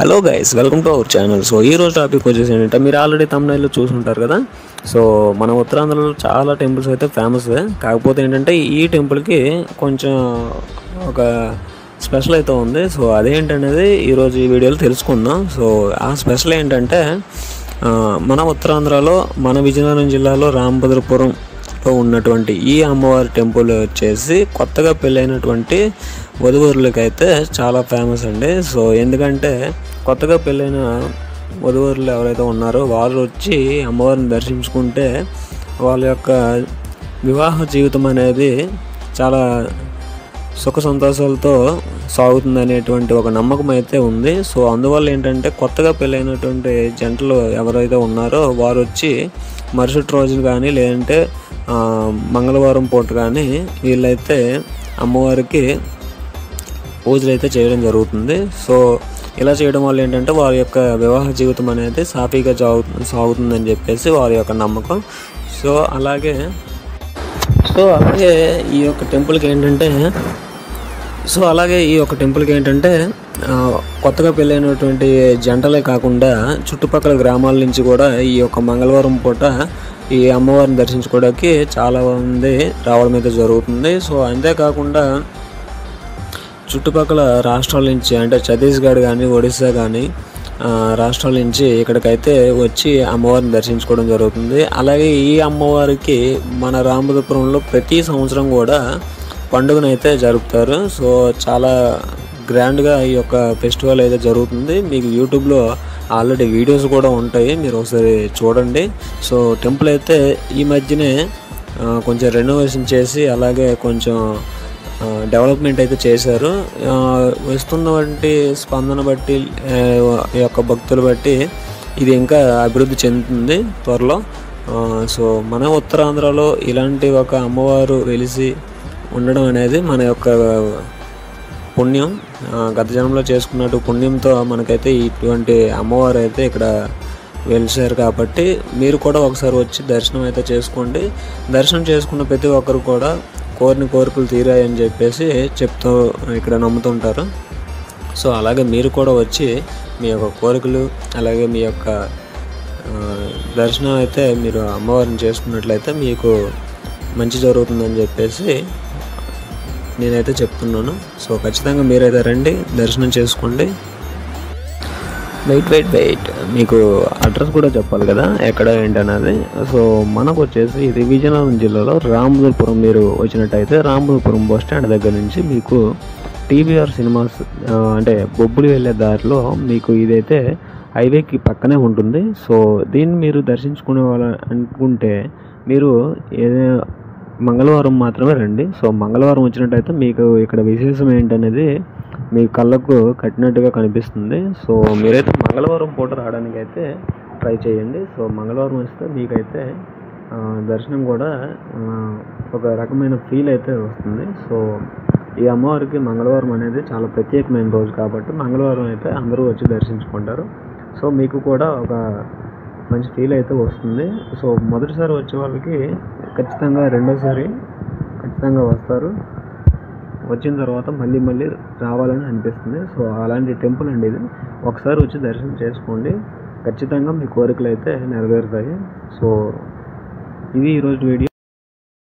Hello guys, welcome to our channel. So ఈ రోజు topic వచ్చేసి ఏంటంటే, మీరు ఆల్రెడీ తమిళనాడులో చూసుంటారు కదా. సో మన ఉత్తరాంధ్రలో చాలా టెంపుల్స్ అయితే ఫేమస్. కాకపోతే ఏంటంటే ఈ టెంపుల్కి కొంచెం ఒక స్పెషల్ అయితే ఉంది. సో అదేంటనేది ఈరోజు ఈ వీడియోలో తెలుసుకుందాం. సో ఆ స్పెషల్ ఏంటంటే, మన ఉత్తరాంధ్రలో మన విజయనగరం జిల్లాలో రామభద్రపురంలో ఉన్నటువంటి ఈ అమ్మవారి టెంపుల్ వచ్చేసి కొత్తగా పెళ్ళైనటువంటి వధువరులకైతే చాలా ఫేమస్ అండి. సో ఎందుకంటే కొత్తగా పెళ్ళైన వధువరులు ఎవరైతే ఉన్నారో వాళ్ళు వచ్చి అమ్మవారిని దర్శించుకుంటే వాళ్ళ యొక్క వివాహ జీవితం అనేది చాలా సుఖ సంతోషాలతో సాగుతుంది అనేటువంటి ఒక నమ్మకం అయితే ఉంది. సో అందువల్ల ఏంటంటే కొత్తగా పెళ్ళైనటువంటి జంటలు ఎవరైతే ఉన్నారో వారు వచ్చి మరుసటి రోజున కానీ లేదంటే మంగళవారం పూట కానీ వీళ్ళైతే అమ్మవారికి పూజలు అయితే చేయడం జరుగుతుంది. సో ఇలా చేయడం వల్ల ఏంటంటే వారి యొక్క వివాహ జీవితం అనేది సాఫీగా సాగుతుందని చెప్పేసి వారి యొక్క నమ్మకం. సో అలాగే ఈ యొక్క టెంపుల్కి ఏంటంటే కొత్తగా పెళ్ళైనటువంటి జంటలే కాకుండా చుట్టుపక్కల గ్రామాల నుంచి కూడా ఈ యొక్క మంగళవారం పూట ఈ అమ్మవారిని దర్శించుకోవడానికి చాలా మంది రావడం అయితే జరుగుతుంది. సో అంతేకాకుండా చుట్టుపక్కల రాష్ట్రాల నుంచి అంటే ఛత్తీస్గఢ్ కానీ ఒడిస్సా కానీ రాష్ట్రాల నుంచి ఇక్కడికైతే వచ్చి అమ్మవారిని దర్శించుకోవడం జరుగుతుంది. అలాగే ఈ అమ్మవారికి మన రామభద్రపురంలో ప్రతి సంవత్సరం కూడా పండుగనైతే జరుపుతారు. సో చాలా గ్రాండ్గా ఈ యొక్క ఫెస్టివల్ అయితే జరుగుతుంది. మీకు యూట్యూబ్లో ఆల్రెడీ వీడియోస్ కూడా ఉంటాయి, మీరు ఒకసారి చూడండి. సో టెంపుల్ అయితే ఈ మధ్యనే కొంచెం రెనోవేషన్ చేసి అలాగే కొంచెం డెవలప్మెంట్ అయితే చేశారు. వస్తున్నటువంటి స్పందన బట్టి ఈ యొక్క భక్తులు బట్టి ఇది ఇంకా అభివృద్ధి చెందుతుంది త్వరలో. సో మన ఉత్తరాంధ్రలో ఇలాంటి ఒక అమ్మవారు వెలిసి ఉండడం అనేది మన యొక్క పుణ్యం. గత జన్మలో చేసుకున్నట్టు పుణ్యంతో మనకైతే ఇటువంటి అమ్మవారు అయితే ఇక్కడ వెలిసారు. కాబట్టి మీరు కూడా ఒకసారి వచ్చి దర్శనం అయితే చేసుకోండి. దర్శనం చేసుకున్న ప్రతి ఒక్కరు కూడా కోరిన కోరికలు తీరాయని చెప్పేసి చెప్తూ ఇక్కడ నమ్ముతుంటారు. సో అలాగే మీరు కూడా వచ్చి మీ యొక్క కోరికలు అలాగే మీ యొక్క దర్శనం అయితే మీరు అమ్మవారిని చేసుకున్నట్లయితే మీకు మంచి జరుగుతుందని చెప్పేసి నేనైతే చెప్తున్నాను. సో ఖచ్చితంగా మీరైతే రండి, దర్శనం చేసుకోండి. వెయిట్ మీకు అడ్రస్ కూడా చెప్పాలి కదా ఎక్కడ ఏంటనేది. సో మనకు వచ్చేసి ఇది విజయనగరం జిల్లాలో రామభద్రపురం. మీరు వచ్చినట్టయితే రామభద్రపురం బస్ స్టాండ్ దగ్గర నుంచి మీకు టీవీఆర్ సినిమాస్ అంటే బొబ్బులు వెళ్ళే దారిలో మీకు ఇదైతే హైవేకి పక్కనే ఉంటుంది. సో దీన్ని మీరు దర్శించుకునే అనుకుంటే మీరు ఏదైనా మంగళవారం మాత్రమే రండి. సో మంగళవారం వచ్చినట్టయితే మీకు ఇక్కడ విశేషం ఏంటనేది మీ కళ్ళకు కట్టినట్టుగా కనిపిస్తుంది. సో మీరైతే మంగళవారం పూట రావడానికి అయితే ట్రై చేయండి. సో మంగళవారం వస్తే మీకైతే దర్శనం కూడా ఒక రకమైన ఫీల్ అయితే వస్తుంది. సో ఈ అమ్మవారికి మంగళవారం అనేది చాలా ప్రత్యేకమైన రోజు కాబట్టి మంగళవారం అయితే అందరూ వచ్చి దర్శించుకుంటారు. సో మీకు కూడా ఒక మంచి ఫీల్ అయితే వస్తుంది. సో మొదటిసారి వచ్చే వాళ్ళకి ఖచ్చితంగా రెండోసారి ఖచ్చితంగా వస్తారు. వచ్చిన తర్వాత మళ్ళీ రావాలని అనిపిస్తుంది. సో అలాంటి టెంపుల్ అండి ఇది. ఒకసారి వచ్చి దర్శనం చేసుకోండి, ఖచ్చితంగా మీ కోరికలు అయితే నెరవేరుతాయి. సో ఇది ఈరోజు వీడియో.